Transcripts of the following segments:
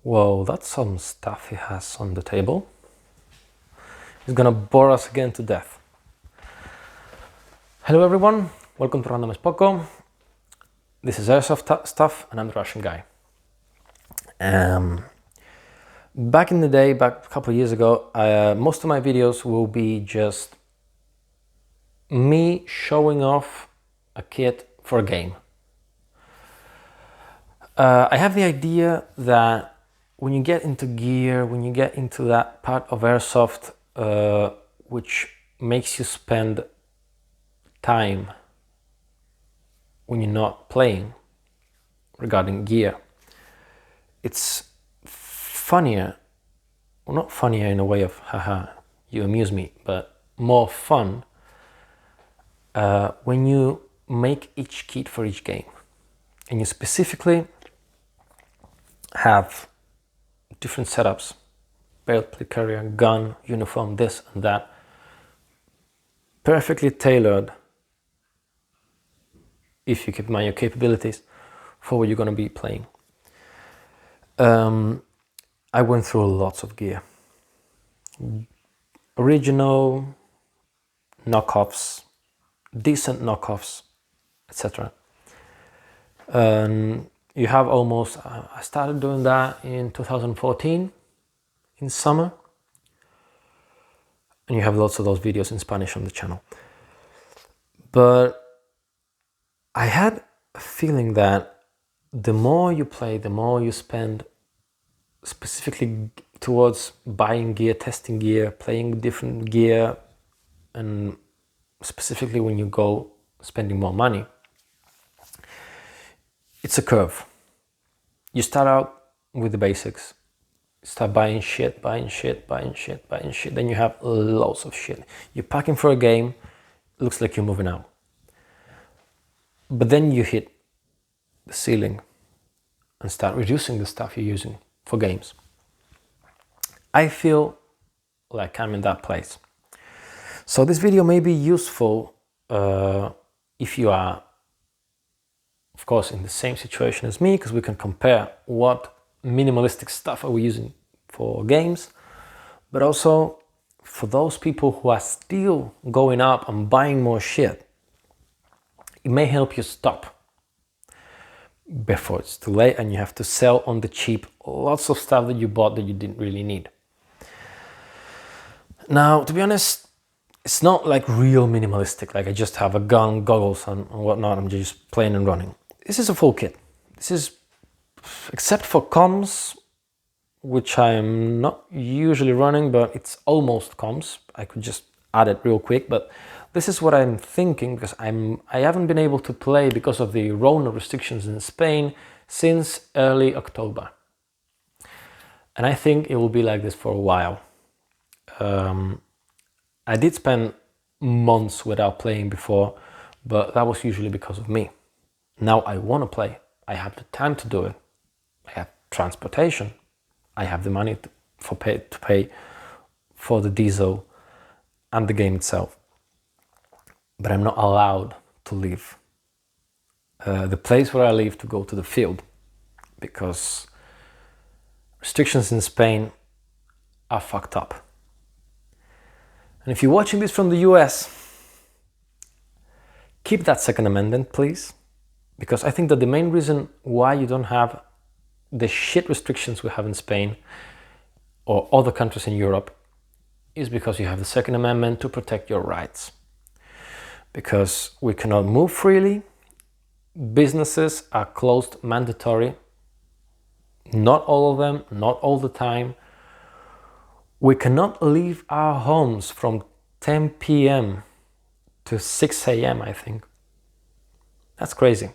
Whoa, that's some stuff he has on the table. He's gonna bore us again to death. Hello everyone, welcome to Random as Poco. This is Airsoft Stuff and I'm the Russian guy. Back in the day, back a couple of years ago, most of my videos will be just me showing off a kit for a game. I have the idea that when you get into gear, when you get into that part of Airsoft which makes you spend time when you're not playing regarding gear, it's funnier, well, not funnier in a way of haha, you amuse me, but more fun when you make each kit for each game and you specifically have different setups, belt, plate carrier, gun, uniform, this and that, perfectly tailored, if you keep in mind your capabilities, for what you're going to be playing. I went through lots of gear. Original, knockoffs, decent knockoffs, etc. You have almost, I started doing that in 2014, in summer. And you have lots of those videos in Spanish on the channel. But I had a feeling that the more you play, the more you spend specifically towards buying gear, testing gear, playing different gear, and specifically when you go spending more money, it's a curve. You start out with the basics, start buying shit, then you have loads of shit. You're packing for a game, looks like you're moving out. But then you hit the ceiling and start reducing the stuff you're using for games. I feel like I'm in that place. So this video may be useful if you are, of course, in the same situation as me, because we can compare what minimalistic stuff are we using for games, but also for those people who are still going up and buying more shit. It may help you stop before it's too late and you have to sell on the cheap lots of stuff that you bought that you didn't really need. Now, to be honest, it's not like real minimalistic, like I just have a gun, goggles and whatnot, I'm just playing and running. This is a full kit. This is, except for comms, which I'm not usually running, but it's almost comms. I could just add it real quick, but this is what I'm thinking, because I haven't been able to play because of the Rona restrictions in Spain since early October. And I think it will be like this for a while. I did spend months without playing before, but that was usually because of me. Now I want to play. I have the time to do it. I have transportation. I have the money to pay for the diesel and the game itself. But I'm not allowed to leave the place where I live to go to the field, because restrictions in Spain are fucked up. And if you're watching this from the US, keep that Second Amendment, please. Because I think that the main reason why you don't have the shit restrictions we have in Spain or other countries in Europe is because you have the Second Amendment to protect your rights. Because we cannot move freely, businesses are closed mandatory, not all of them, not all the time. We cannot leave our homes from 10 p.m. to 6 a.m. I think. That's crazy.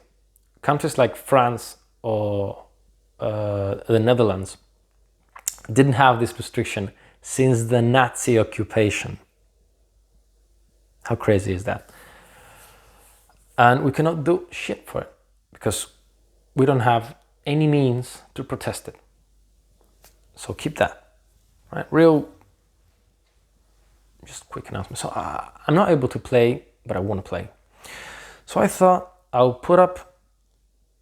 Countries like France or the Netherlands didn't have this restriction since the Nazi occupation. How crazy is that? And we cannot do shit for it because we don't have any means to protest it. So keep that, right? Real, just quick announcement. So I'm not able to play, but I want to play. So I thought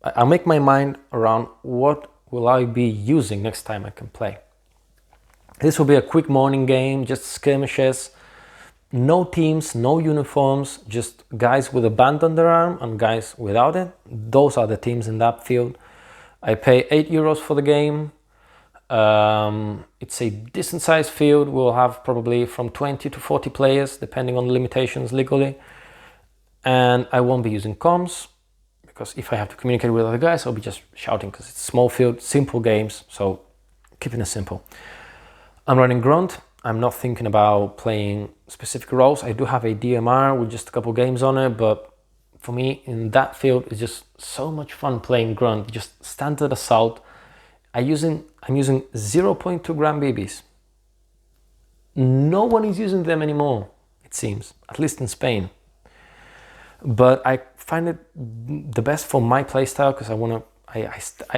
I'll make my mind around what will I be using next time I can play. This will be a quick morning game, just skirmishes, no teams, no uniforms, just guys with a band on their arm and guys without it. Those are the teams in that field. I pay €8 for the game. It's a decent sized field. We'll have probably from 20 to 40 players, depending on the limitations legally. And I won't be using comms, because if I have to communicate with other guys, I'll be just shouting, because it's a small field, simple games, so keeping it simple. I'm running Grunt. I'm not thinking about playing specific roles. I do have a DMR with just a couple games on it, but for me, in that field, it's just so much fun playing Grunt, just standard assault. I'm using 0.2 gram BBs. No one is using them anymore, it seems, at least in Spain. But I find it the best for my playstyle, because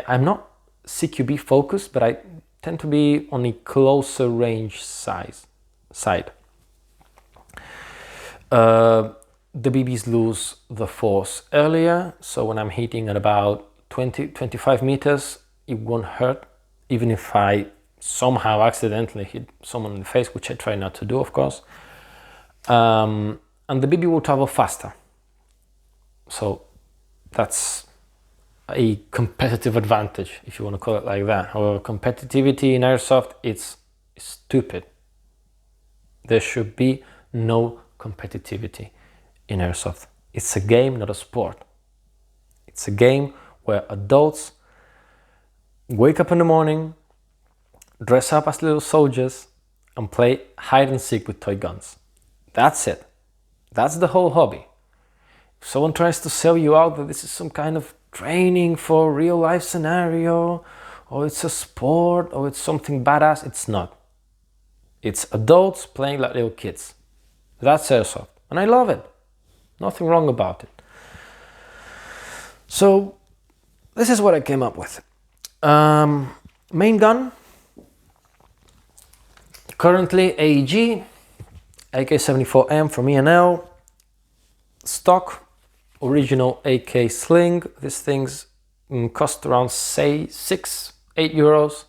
I'm not CQB focused, but I tend to be on a closer range side. The BBs lose the force earlier, so when I'm hitting at about 20-25 meters, it won't hurt, even if I somehow accidentally hit someone in the face, which I try not to do, of course. And the BB will travel faster. So that's a competitive advantage, if you want to call it like that. However, competitivity in Airsoft, it's stupid. There should be no competitivity in Airsoft. It's a game, not a sport. It's a game where adults wake up in the morning, dress up as little soldiers, and play hide and seek with toy guns. That's it. That's the whole hobby. If someone tries to sell you out that this is some kind of training for a real life scenario, or it's a sport, or it's something badass, it's not. It's adults playing like little kids. That's Airsoft, and I love it. Nothing wrong about it. So this is what I came up with. Main gun, currently Aeg AK74m from E&L, stock, original AK Sling. These things cost around, say, €6-8,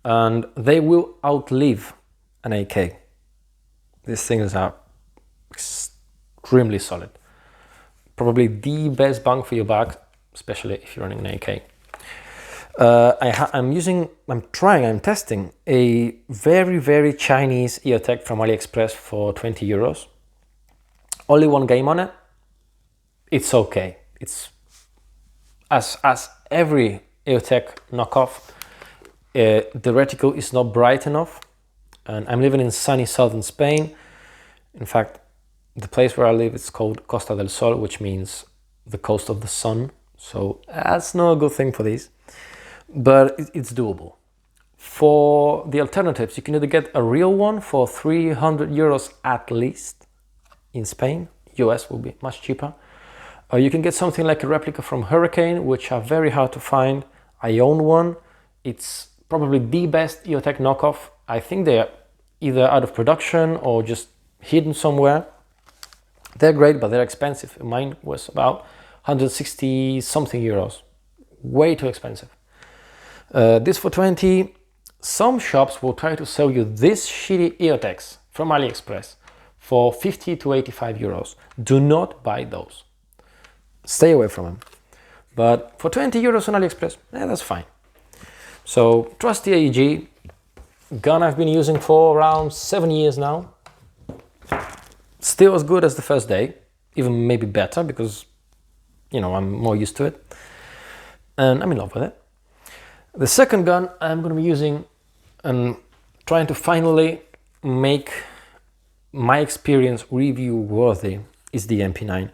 and they will outlive an AK. These things are extremely solid. Probably the best bang for your buck, especially if you're running an AK. I'm testing a very Chinese Eotech from AliExpress for €20. Only one game on it. It's okay. It's as every Eotech knockoff. The reticle is not bright enough, and I'm living in sunny southern Spain. In fact, the place where I live is called Costa del Sol, which means the coast of the sun. So that's not a good thing for these, but it's doable. For the alternatives, you can either get a real one for €300 at least in Spain. US will be much cheaper. Or you can get something like a replica from Hurricane, which are very hard to find. I own one. It's probably the best Eotech knockoff. I think they're either out of production or just hidden somewhere. They're great, but they're expensive. Mine was about 160 something euros. Way too expensive. This for 20. Some shops will try to sell you this shitty Eotechs from AliExpress for 50 to 85 euros. Do not buy those. Stay away from them. But for 20 euros on AliExpress, that's fine. So trusty Aeg gun I've been using for around 7 years now. Still as good as the first day, even maybe better, because I'm more used to it, and I'm in love with it. The second gun I'm going to be using and trying to finally make my experience review worthy is the MP9.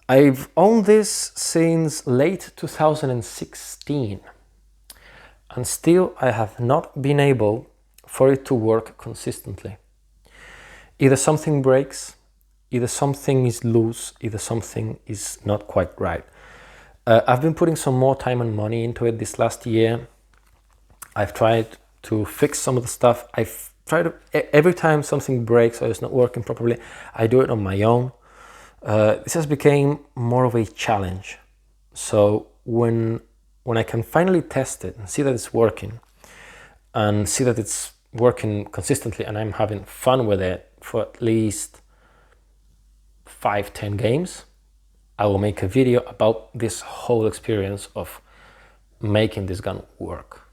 I've owned this since late 2016, and still I have not been able for it to work consistently. Either something breaks, either something is loose, either something is not quite right. I've been putting some more time and money into it this last year. I've tried to fix some of the stuff. I've tried to, every time something breaks or it's not working properly, I do it on my own. This has become more of a challenge. So when when I can finally test it and see that it's working, and see that it's working consistently and I'm having fun with it for at least 5-10 games, I will make a video about this whole experience of making this gun work.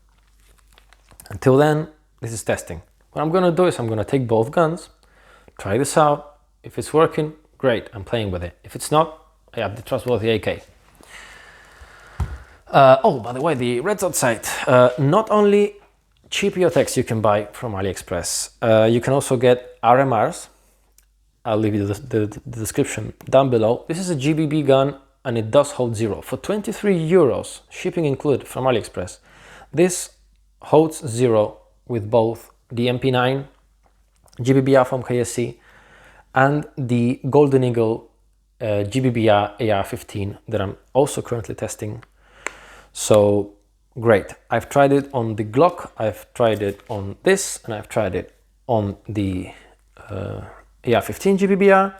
Until then, this is testing. What I'm gonna do is I'm gonna take both guns, try this out. If it's working, great, I'm playing with it. If it's not, I have the trustworthy AK. Oh, by the way, the red dot sight. Not only cheap Eotechs you can buy from AliExpress, you can also get RMRs. I'll leave you the description down below. This is a GBB gun and it does hold 0. For 23 euros, shipping included from AliExpress, this holds 0 with both the MP9 GBBR from KSC and the Golden Eagle GBBR AR-15 that I'm also currently testing. So great. I've tried it on the Glock, I've tried it on this, and I've tried it on the AR-15 GBBR.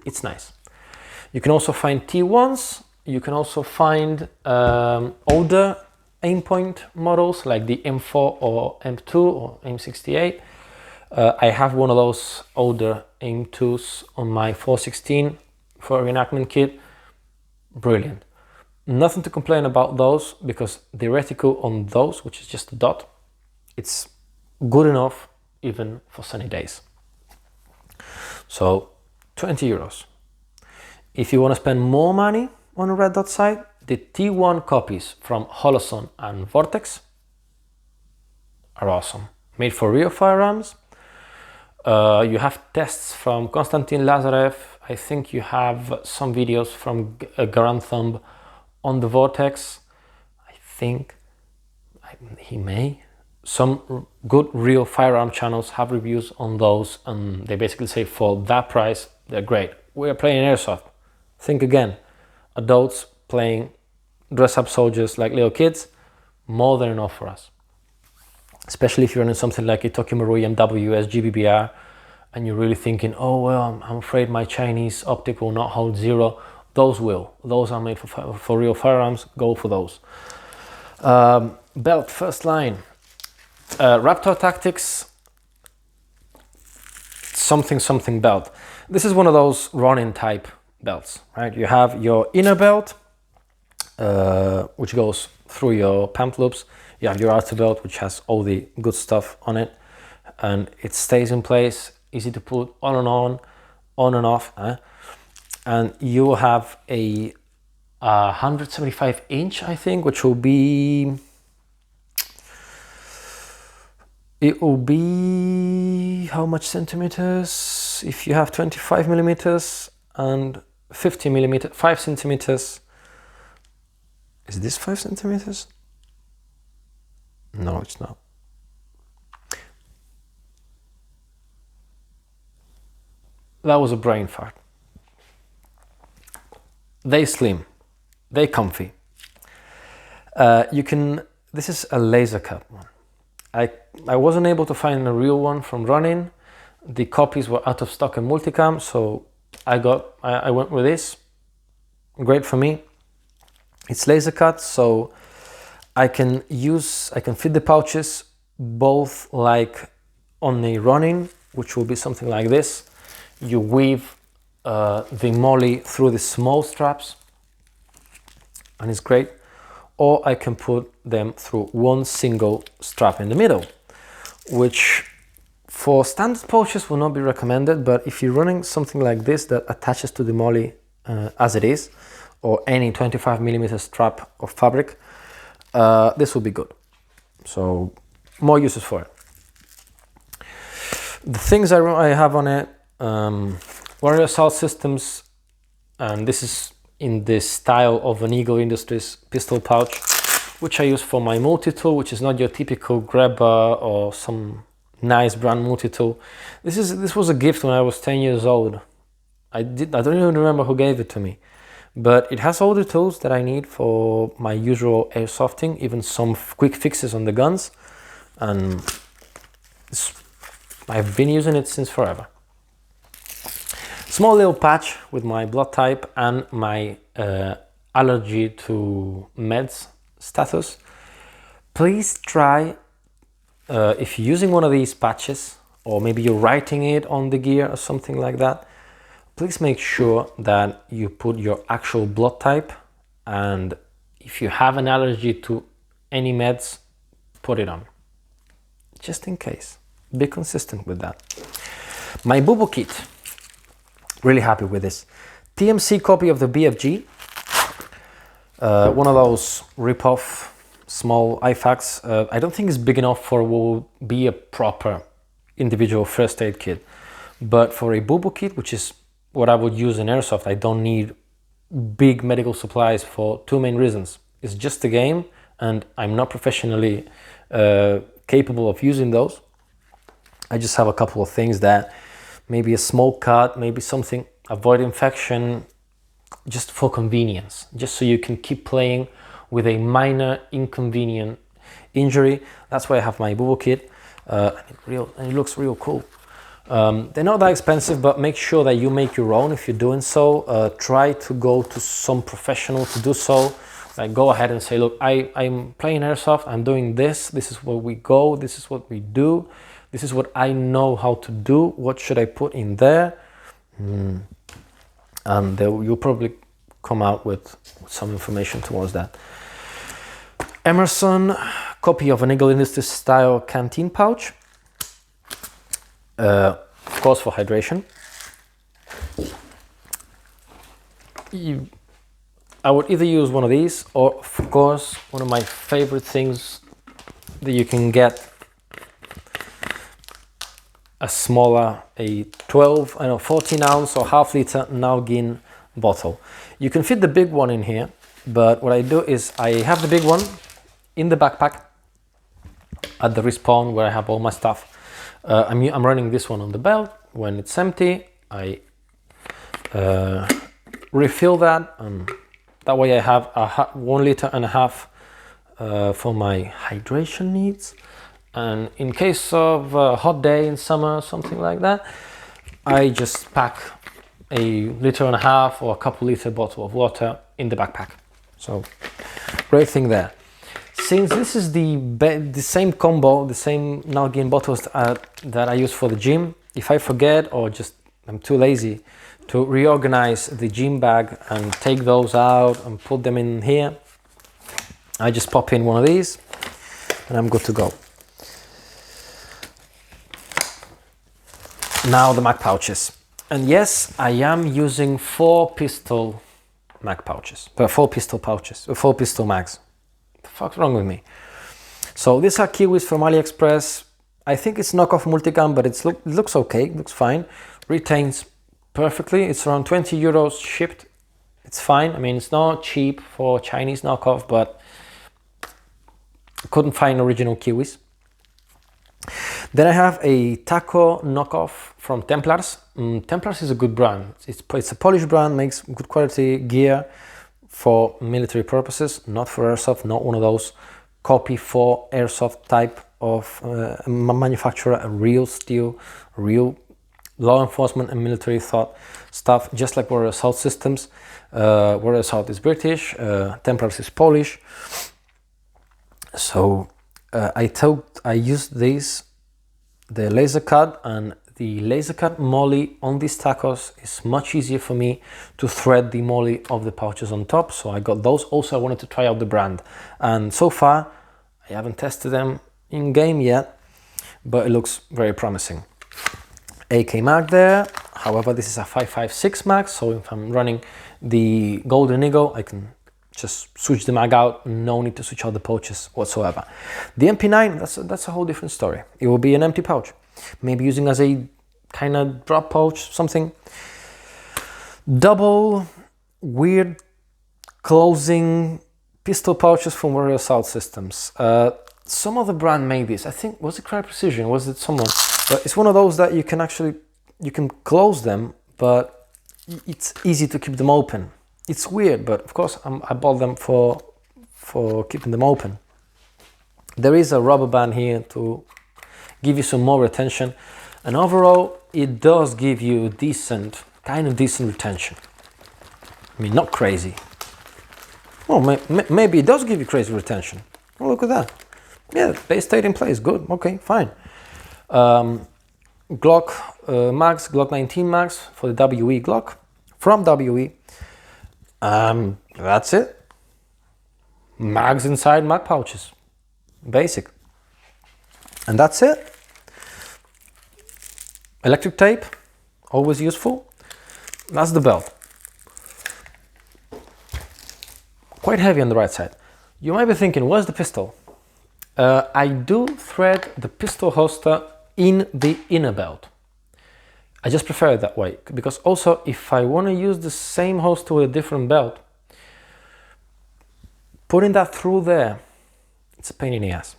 It's nice. You can also find T1s. You can also find older aimpoint models like the M4 or M2 or M68. I have one of those older M2s on my 416 for reenactment kit. Brilliant. Nothing to complain about those because the reticle on those, which is just a dot, it's good enough even for sunny days. So 20 euros. If you want to spend more money on a red dot sight, the T1 copies from Holosun and Vortex are awesome. Made for real firearms. You have tests from Konstantin Lazarev. I think you have some videos from Garanthumb on the Vortex. I think he may. Some good real firearm channels have reviews on those, and they basically say for that price, they're great. We're playing Airsoft. Think again. Adults playing dress-up soldiers like little kids, more than enough for us. Especially if you're running something like a Tokimaru MW GBBR and you're really thinking, oh, well, I'm afraid my Chinese optic will not hold 0. Those will. Those are made for real firearms. Go for those. Belt, first line. Raptor Tactics something belt. This is one of those running type belts, right? You have your inner belt, which goes through your pant loops. You have your outer belt, which has all the good stuff on it, and it stays in place, easy to put on and off. And you will have a 175 inch, I think, which will be, it will be how much centimeters? If you have 25 millimeters and 50 millimeters, 5 centimeters. Is this 5 centimeters? No, it's not. That was a brain fart. They slim, they comfy. This is a laser cut one. I wasn't able to find a real one from running. The copies were out of stock in multicam, so I went with this. Great for me. It's laser cut, so I can fit the pouches both like on the running, which will be something like this. You weave the molly through the small straps and it's great, or I can put them through one single strap in the middle, which for standard pouches will not be recommended, but if you're running something like this that attaches to the molly as it is, or any 25 millimeter strap or fabric, this will be good. So more uses for it. The things I have on it, Warrior Assault Systems, and this is in the style of an Eagle Industries pistol pouch, which I use for my multi-tool, which is not your typical grabber or some nice brand multi-tool. This was a gift when I was 10 years old. I don't even remember who gave it to me, but it has all the tools that I need for my usual airsofting, even some quick fixes on the guns, and I've been using it since forever. Small little patch with my blood type and my allergy to meds status, please try, if you're using one of these patches, or maybe you're writing it on the gear or something like that, please make sure that you put your actual blood type, and if you have an allergy to any meds, put it on, just in case. Be consistent with that. My Bubo kit, really happy with this. TMC copy of the BFG, one of those rip-off small IFAKs. I don't think it's big enough for what will be a proper individual first aid kit, but for a Bubo kit, which is what I would use in Airsoft, I don't need big medical supplies for two main reasons. It's just a game, and I'm not professionally capable of using those. I just have a couple of things that maybe a small cut, maybe something, avoid infection, just for convenience, just so you can keep playing with a minor inconvenient injury. That's why I have my Bubo kit, and it looks real cool. They're not that expensive, but make sure that you make your own if you're doing so. Try to go to some professional to do so. Like, go ahead and say, look, I'm playing Airsoft, I'm doing this, this is where we go, this is what we do, this is what I know how to do, what should I put in there? And you'll probably come out with some information towards that. Emerson, copy of an Eagle Industries style canteen pouch. Of course, for hydration. I would either use one of these, or of course, one of my favorite things that you can get, a smaller, a 14 ounce or half liter Nalgene bottle. You can fit the big one in here, but what I do is I have the big one in the backpack at the respawn where I have all my stuff. I'm running this one on the belt. When it's empty, I refill that, and that way I have 1.5 liters for my hydration needs. And in case of a hot day in summer, something like that, I just pack a 1.5 liters or a couple liter bottle of water in the backpack. So great thing there. Since this is the same combo, the same Nalgene bottles that I use for the gym, if I forget or just I'm too lazy to reorganize the gym bag and take those out and put them in here, I just pop in one of these and I'm good to go. Now the mag pouches. And yes, I am using 4 pistol mag pouches, 4 pistol pouches, 4 pistol mags. What the fuck's wrong with me? So these are Kiwis from AliExpress. I think it's knockoff multigun, but it looks okay, looks fine. Retains perfectly. It's around 20 euros shipped. It's fine. I mean, it's not cheap for Chinese knockoff, but couldn't find original Kiwis. Then I have a taco knockoff from Templars. Templars is a good brand. It's a Polish brand, makes good quality gear for military purposes, not for Airsoft, not one of those copy for Airsoft type of manufacturer, a real steel, real law enforcement and military thought stuff, just like Warrior Assault Systems. Warrior Assault is British, Templars is Polish. So I used these, the laser cut, and the laser cut molly on these tacos is much easier for me to thread the molly of the pouches on top. So I got those. Also, I wanted to try out the brand, and so far I haven't tested them in game yet, but it looks very promising. AK mag there. However, this is a 5.56 mag, so if I'm running the Golden Eagle, I can just switch the mag out, no need to switch out the pouches whatsoever. The MP9, that's a whole different story. It will be an empty pouch, maybe using as a kind of drop pouch, something. Double weird closing pistol pouches from Warrior Assault Systems. Some other brand made this. I think, was it Cry Precision? Was it someone? But it's one of those that you can close them, but it's easy to keep them open. It's weird, but of course I bought them for keeping them open. There is a rubber band here to give you some more retention, and overall it does give you decent, kind of decent retention. I mean, not crazy, Well, maybe it does give you crazy retention. Oh, look at that. Yeah, base stayed in place. Good. Okay, fine. Glock mags, Glock 19 mags for the WE Glock from WE. That's it. Mags inside mag pouches. Basic. And that's it. Electric tape, always useful. That's the belt. Quite heavy on the right side. You might be thinking, where's the pistol? I do thread the pistol holster in the inner belt. I just prefer it that way, because also if I want to use the same holster with a different belt, putting that through there, it's a pain in the ass.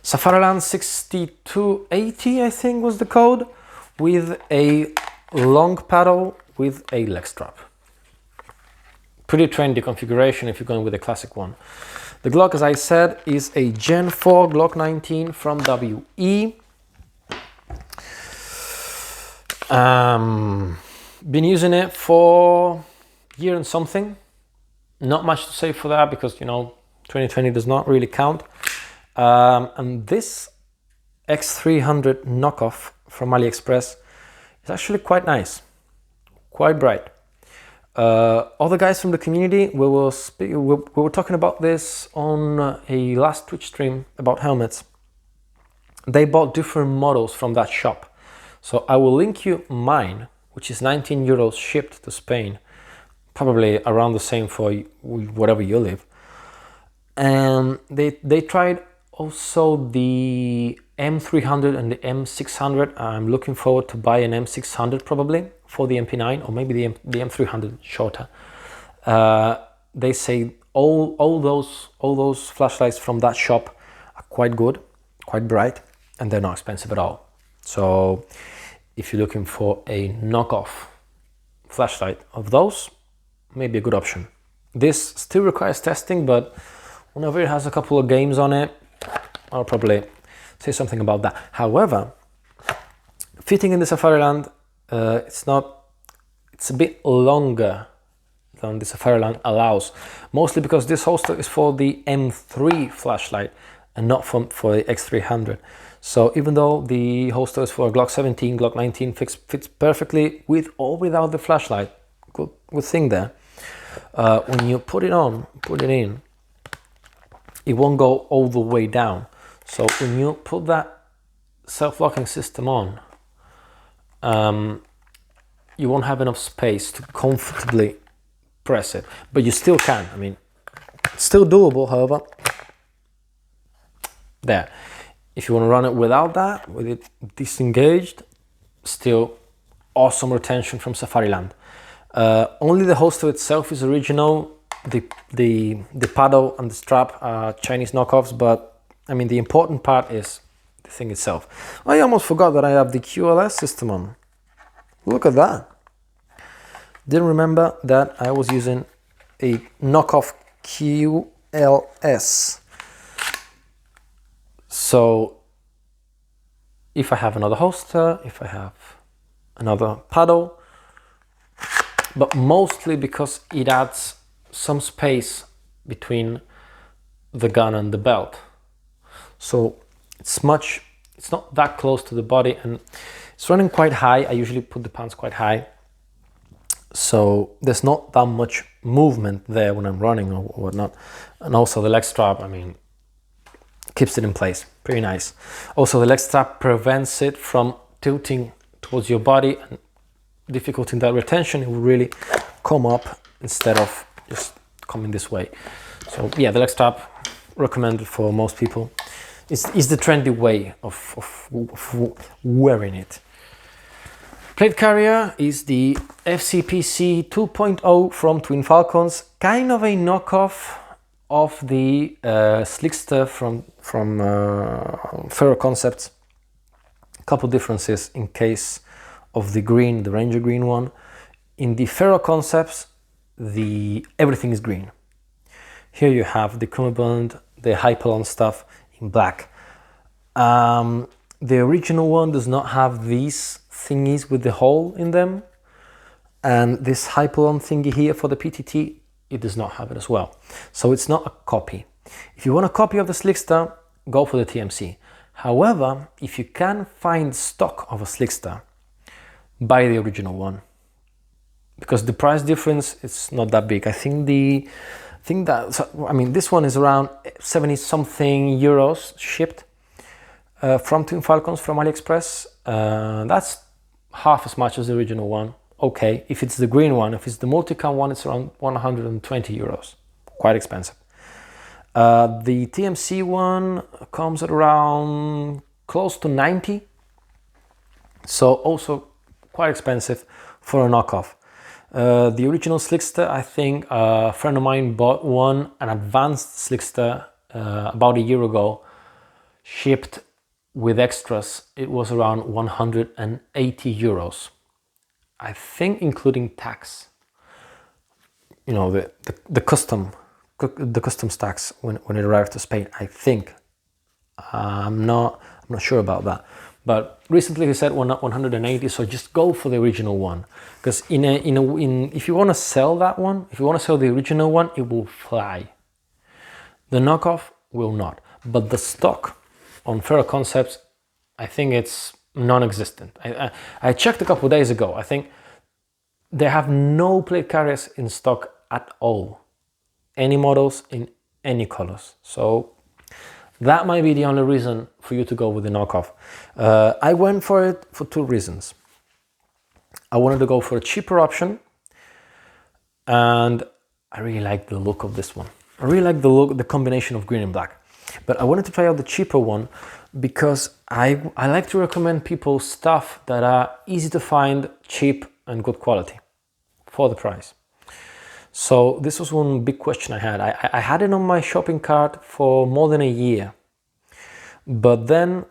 Safariland 6280, I think was the code, with a long paddle with a leg strap. Pretty trendy configuration if you're going with a classic one. The Glock, as I said, is a Gen 4 Glock 19 from WE. Been using it for a year and something. Not much to say for that because, you know, 2020 does not really count. And this X300 knockoff from AliExpress is actually quite nice, quite bright. Other guys from the community, we were talking about this on a last Twitch stream about helmets. They bought different models from that shop. So I will link you mine, which is 19 euros shipped to Spain, probably around the same for wherever you live. And they tried also the M300 and the M600. I'm looking forward to buy an M600 probably for the MP9, or maybe the M300 shorter. They say all those flashlights from that shop are quite good, quite bright, and they're not expensive at all. So if you're looking for a knockoff flashlight of those, maybe a good option. This still requires testing, but whenever it has a couple of games on it, I'll probably say something about that. However, fitting in the Safariland, it's a bit longer than the Safariland allows, mostly because this holster is for the M3 flashlight and not for the X300. So even though the holster is for a Glock 17, Glock 19 fits perfectly with or without the flashlight, good thing there. When you put it in, it won't go all the way down. So when you put that self-locking system on, you won't have enough space to comfortably press it, but you still can. I mean, it's still doable, however. There. If you want to run it without that, with it disengaged, still awesome retention from Safariland. Only the holster itself is original. The paddle and the strap are Chinese knockoffs, but I mean the important part is the thing itself. I almost forgot that I have the QLS system on. Look at that. Didn't remember that I was using a knockoff QLS. So if I have another holster, if I have another paddle, but mostly because it adds some space between the gun and the belt. So it's not that close to the body, and it's running quite high. I usually put the pants quite high. So there's not that much movement there when I'm running or whatnot. And also the leg strap, I mean, keeps it in place, pretty nice. Also the leg strap prevents it from tilting towards your body and difficulty in that retention. It will really come up instead of just coming this way. So yeah, the leg strap recommended for most people. It's the trendy way of wearing it. Plate carrier is the FCPC 2.0 from Twin Falcons, kind of a knockoff of the Slickster from Ferro Concepts. A couple differences in case of the green, the Ranger green one. In the Ferro Concepts, everything is green. Here you have the cummerbund, the Hypalon stuff in black. The original one does not have these thingies with the hole in them, and this Hypalon thingy here for the PTT it does not have it as well. So it's not a copy. If you want a copy of the Slickster, go for the TMC. However, if you can find stock of a Slickster, buy the original one, because the price difference is not that big. I think this one is around 70 something euros shipped from Twin Falcons from AliExpress. That's half as much as the original one. Okay, if it's the green one, if it's the multicam one, it's around 120 euros, quite expensive. The TMC one comes at around close to 90, so also quite expensive for a knockoff. The original Slickster, I think a friend of mine bought an advanced Slickster about a year ago, shipped with extras. It was around 180 euros. I think including tax. You know, the customs tax when it arrived to Spain, I think. I'm not sure about that. But recently he said 180, so just go for the original one. Because if you want to sell that one, if you want to sell the original one, it will fly. The knockoff will not. But the stock on Ferro Concepts, I think it's non-existent. I checked a couple of days ago. I think they have no plate carriers in stock at all. Any models in any colors. So that might be the only reason for you to go with the knockoff. I went for it for two reasons. I wanted to go for a cheaper option, and I really like the look of this one. I really like the combination of green and black. But I wanted to try out the cheaper one because I like to recommend people stuff that are easy to find, cheap and good quality for the price. So this was one big question I had. I had it on my shopping cart for more than a year, but then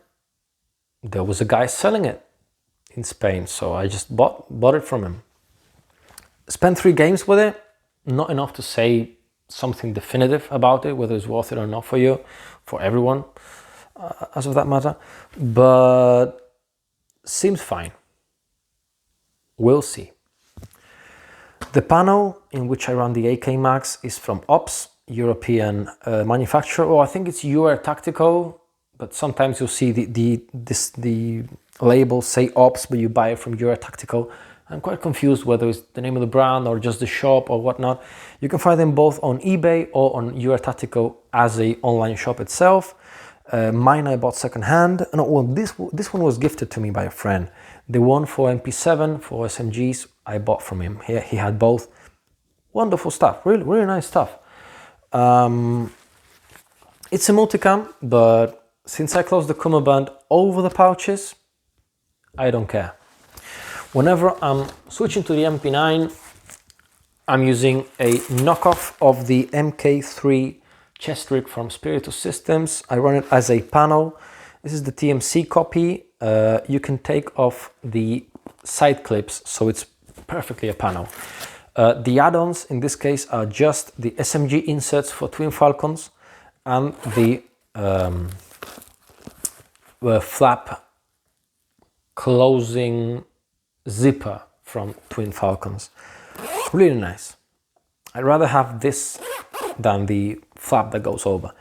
there was a guy selling it in Spain, so I just bought it from him. Spent 3 games with it, not enough to say something definitive about it, whether it's worth it or not for you, for everyone, as of that matter, but seems fine. We'll see. The panel in which I run the AK Max is from Ops, European manufacturer, or I think it's UR Tactical, but sometimes you'll see the label say Ops, but you buy it from UR Tactical. I'm quite confused whether it's the name of the brand or just the shop or whatnot. You can find them both on eBay or on UR Tactical as a online shop itself. Mine I bought secondhand. No, well, this one was gifted to me by a friend. The one for MP7 for SMGs I bought from him. He had both. Wonderful stuff. Really, really nice stuff. It's a multicam, but since I closed the cummerbund over the pouches, I don't care. Whenever I'm switching to the MP9, I'm using a knockoff of the MK3 chest rig from Spiritus Systems. I run it as a panel. This is the TMC copy. You can take off the side clips, so it's perfectly a panel. The add-ons in this case are just the SMG inserts for Twin Falcons and the flap closing zipper from Twin Falcons. Really nice. I'd rather have this than the flap that goes over.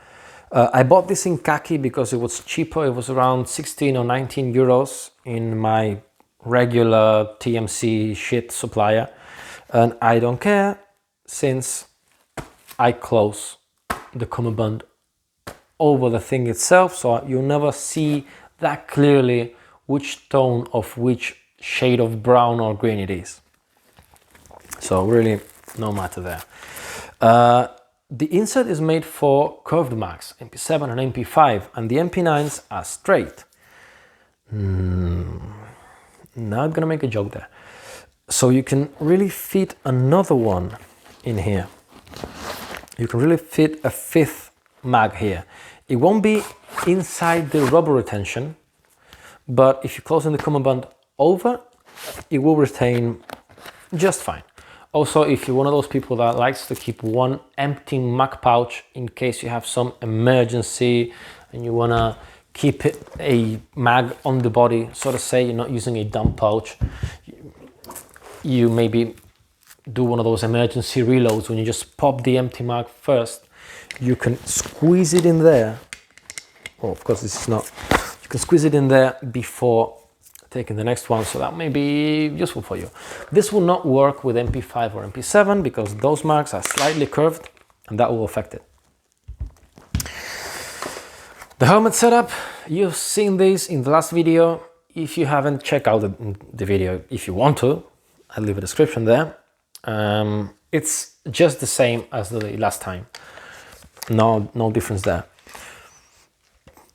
I bought this in khaki because it was cheaper. It was around 16 or 19 euros in my regular TMC shit supplier. And I don't care since I close the cummerbund over the thing itself, so you'll never see that clearly which tone of which shade of brown or green it is. So really no matter there. The insert is made for curved mags, MP7 and MP5, and the MP9s are straight. Now I'm gonna make a joke there. So you can really fit another one in here. You can really fit a 5th mag here. It won't be inside the rubber retention, but if you close in the cummerbund over, it will retain just fine. Also, if you're one of those people that likes to keep one empty mag pouch in case you have some emergency and you wanna keep a mag on the body, so to say, you're not using a dump pouch, you maybe do one of those emergency reloads when you just pop the empty mag first, you can squeeze it in there. Oh, of course this is not. You can squeeze it in there before taking the next one, so that may be useful for you. This will not work with MP5 or MP7 because those marks are slightly curved and that will affect it. The helmet setup, you've seen this in the last video. If you haven't, check out the video if you want to. I'll leave a description there. It's just the same as the last time. No difference there.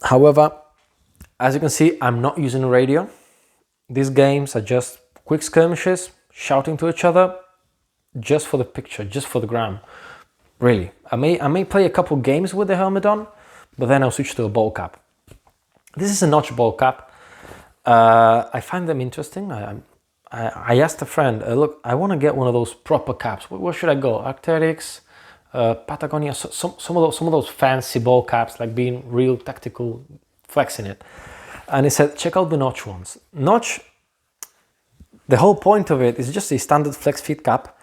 However, as you can see, I'm not using a radio. These games are just quick skirmishes, shouting to each other, just for the picture, just for the gram. Really, I may play a couple games with the helmet on, but then I'll switch to a ball cap. This is a notch ball cap. I find them interesting. I asked a friend, look, I want to get one of those proper caps. Where should I go? Arc'teryx, Patagonia, some of those fancy ball caps, like being real tactical, flexing it. And he said, check out the notch ones. Notch, the whole point of it is just a standard flex fit cap.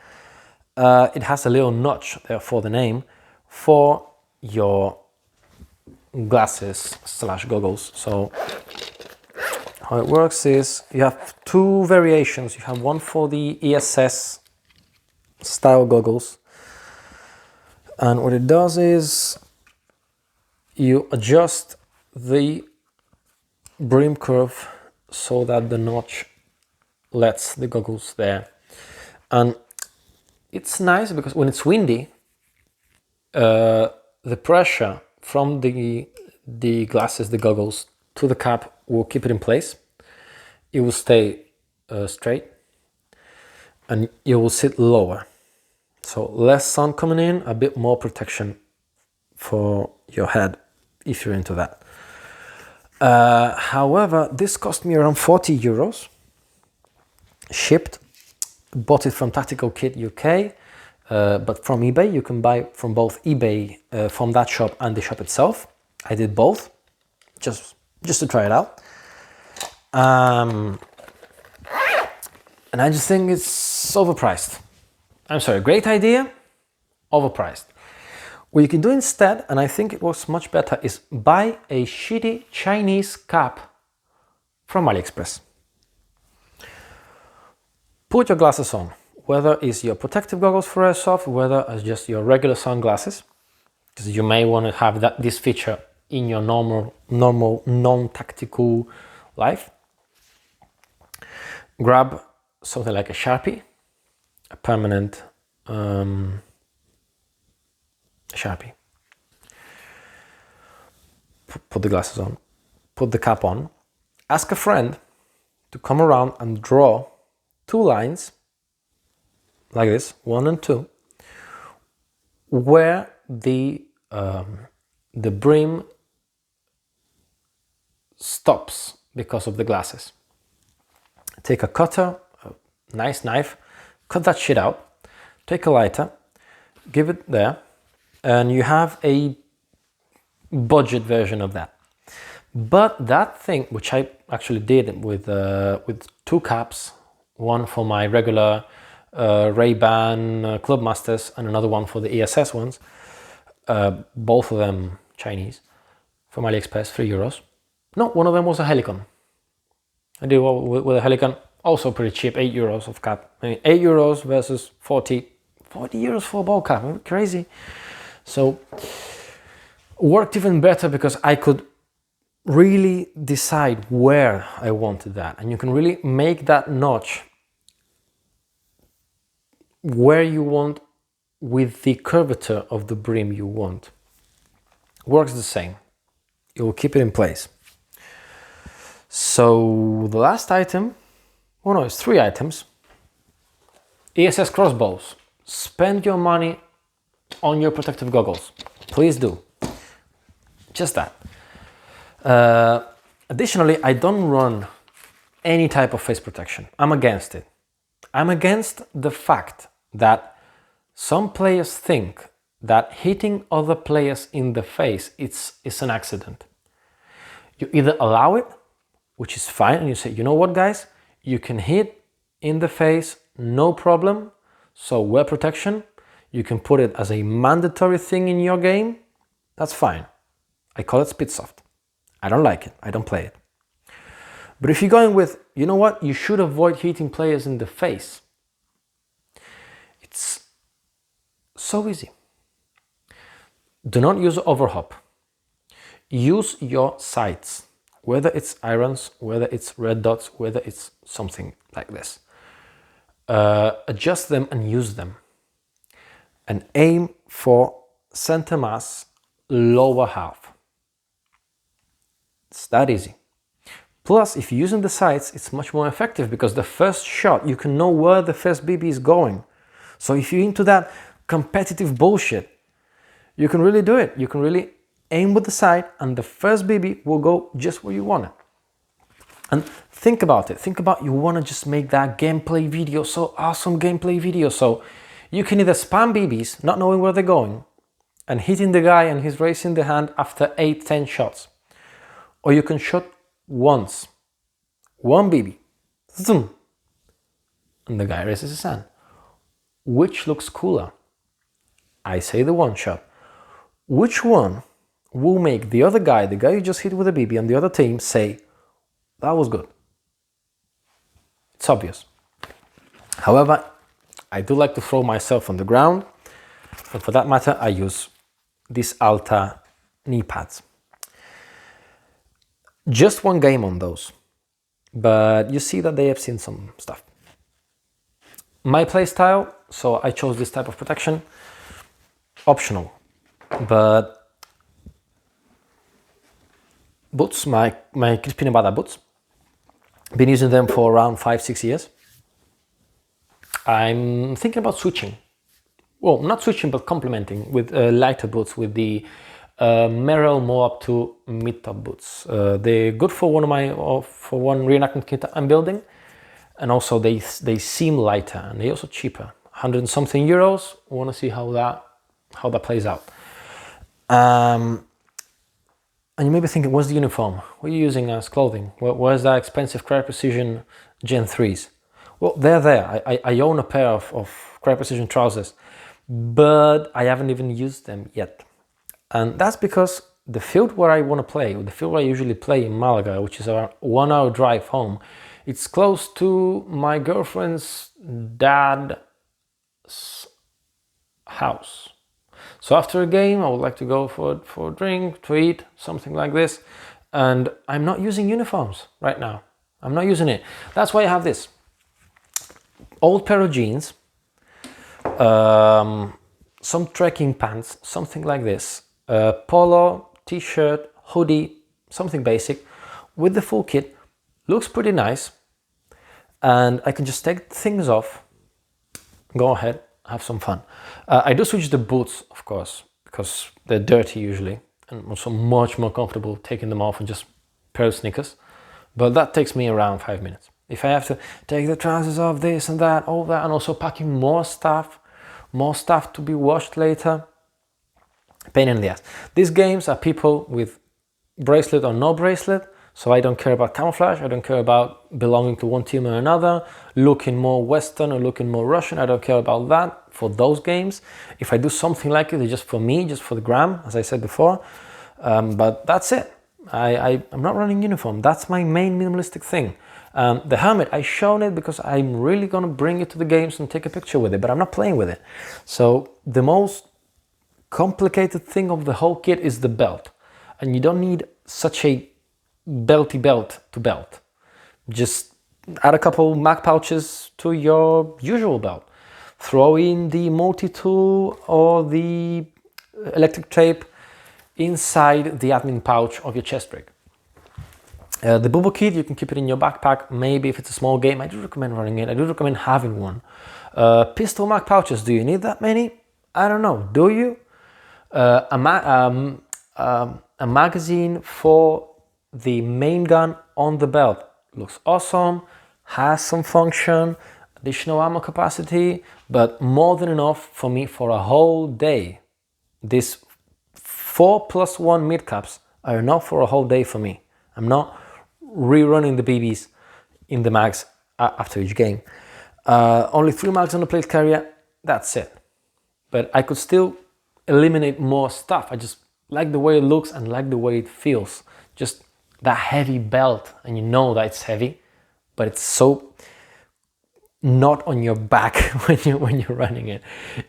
It has a little notch there for the name for your glasses / goggles. So how it works is you have two variations. You have one for the ESS style goggles, and what it does is you adjust the brim curve so that the notch lets the goggles there. And it's nice because when it's windy, the pressure from the glasses, the goggles, to the cap will keep it in place. It will stay straight and it will sit lower. So less sun coming in, a bit more protection for your head if you're into that. However, this cost me around 40 euros shipped. Bought it from Tactical Kit UK, but from eBay. You can buy from both eBay, from that shop, and the shop itself. I did both just to try it out. And I just think it's overpriced. I'm sorry, great idea, overpriced. What you can do instead, and I think it works much better, is buy a shitty Chinese cap from AliExpress. Put your glasses on, whether it's your protective goggles for airsoft, whether it's just your regular sunglasses, because you may want to have this feature in your normal non-tactical life. Grab something like a Sharpie, a permanent Sharpie. Put the glasses on, put the cap on, ask a friend to come around and draw two lines like this, 1 and 2, where the brim stops because of the glasses. Take a cutter, a nice knife, cut that shit out, take a lighter, give it there, and you have a budget version of that. But that thing, which I actually did with two caps, one for my regular Ray-Ban Club Masters and another one for the ESS ones, both of them Chinese, from AliExpress, 3 euros. No, one of them was a Helicon. I did with a Helicon, also pretty cheap, 8 euros of cap. I mean, 8 euros versus 40 euros for a ball cap, crazy. So worked even better because I could really decide where I wanted that, and you can really make that notch where you want with the curvature of the brim you want. Works the same. It will keep it in place. So the last item, oh no, it's 3 items. ESS crossbows. Spend your money on your protective goggles. Please do. Just that. Additionally, I don't run any type of face protection. I'm against it. I'm against the fact that some players think that hitting other players in the face it's an accident. You either allow it, which is fine, and you say, you know what guys, you can hit in the face, no problem, So wear protection, you can put it as a mandatory thing in your game, that's fine. I call it Speedsoft. I don't like it, I don't play it. But if you're going with, you know what, you should avoid hitting players in the face. It's so easy. Do not use overhop. Use your sights, whether it's irons, whether it's red dots, whether it's something like this. Adjust them and use them. And aim for center mass, lower half. It's that easy. Plus, if you're using the sights, it's much more effective because the first shot, you can know where the first BB is going. So if you're into that competitive bullshit, you can really do it. You can really aim with the sight and the first BB will go just where you want it. And think about it. Think about you want to just make that gameplay video, so awesome gameplay video. So you can either spam BBs, not knowing where they're going, and hitting the guy and he's raising the hand after 8-10 shots. Or you can shoot once, one BB, zoom, and the guy raises his hand. Which looks cooler? I say the one shot. Which one will make the other guy, the guy you just hit with a BB and the other team say, that was good? It's obvious. However, I do like to throw myself on the ground, and for that matter, I use these Alta Kneepads. Just one game on those, but you see that they have seen some stuff. My play style, so I chose this type of protection, optional, but boots, my crispy Nevada boots, been using them for around 5-6 years. I'm thinking about switching, well, not switching, but complementing with lighter boots with the Merrell more up to mid-top boots. They're good for one reenactment kit I'm building, and also they seem lighter and they're also cheaper. 100 and something euros. I want to see how that plays out. And you may be thinking, what's the uniform? What are you using as clothing? Where's that expensive Cryo Precision Gen 3s? Well, they're there. I own a pair of Cryo Precision trousers, but I haven't even used them yet. And that's because the field where I want to play, or the field where I usually play in Malaga, which is a 1 hour drive home, it's close to my girlfriend's dad's house. So after a game, I would like to go for a drink, to eat, something like this. And I'm not using uniforms right now. I'm not using it. That's why I have this. Old pair of jeans, some trekking pants, something like this. Polo, t-shirt, hoodie, something basic with the full kit. Looks pretty nice, and I can just take things off, go ahead, have some fun. I do switch the boots, of course, because they're dirty usually, and also much more comfortable taking them off and just pair of sneakers. But that takes me around 5 minutes. If I have to take the trousers off, this and that, all that, and also packing more stuff to be washed later, pain in the ass. These games are people with bracelet or no bracelet, so I don't care about camouflage, I don't care about belonging to one team or another, looking more Western or looking more Russian, I don't care about that for those games. If I do something like it, it's just for me, just for the gram, as I said before, but that's it. I'm not running uniform, that's my main minimalistic thing. The helmet, I shown it because I'm really gonna bring it to the games and take a picture with it, but I'm not playing with it. So the most complicated thing of the whole kit is the belt, and you don't need such a belty belt to belt. Just add a couple mag pouches to your usual belt. Throw in the multi-tool or the electric tape inside the admin pouch of your chest rig. The bubble kit, you can keep it in your backpack. Maybe if it's a small game, I do recommend running it. I do recommend having one. Pistol mag pouches, do you need that many? I don't know, do you? A magazine for the main gun on the belt looks awesome, has some function, additional ammo capacity, but more than enough for me for a whole day. These 4+1 mid caps are enough for a whole day for me. I'm not rerunning the BBs in the mags after each game. Only 3 mags on the plate carrier, that's it. But I could still eliminate more stuff. I just like the way it looks and like the way it feels. Just that heavy belt, and you know that it's heavy, but it's so not on your back when you're running it.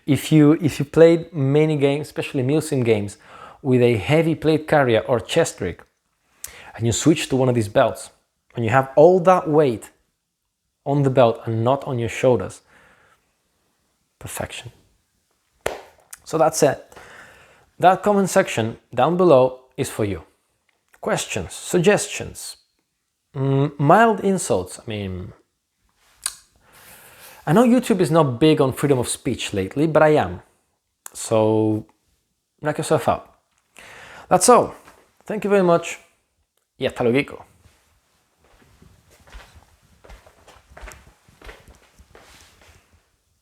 If you played many games, especially milsim games, with a heavy plate carrier or chest rig, and you switch to one of these belts, and you have all that weight on the belt and not on your shoulders, perfection. So that's it. That comment section down below is for you. Questions, suggestions, mild insults. I mean, I know YouTube is not big on freedom of speech lately, but I am. So knock yourself out. That's all. Thank you very much. Y hasta luego.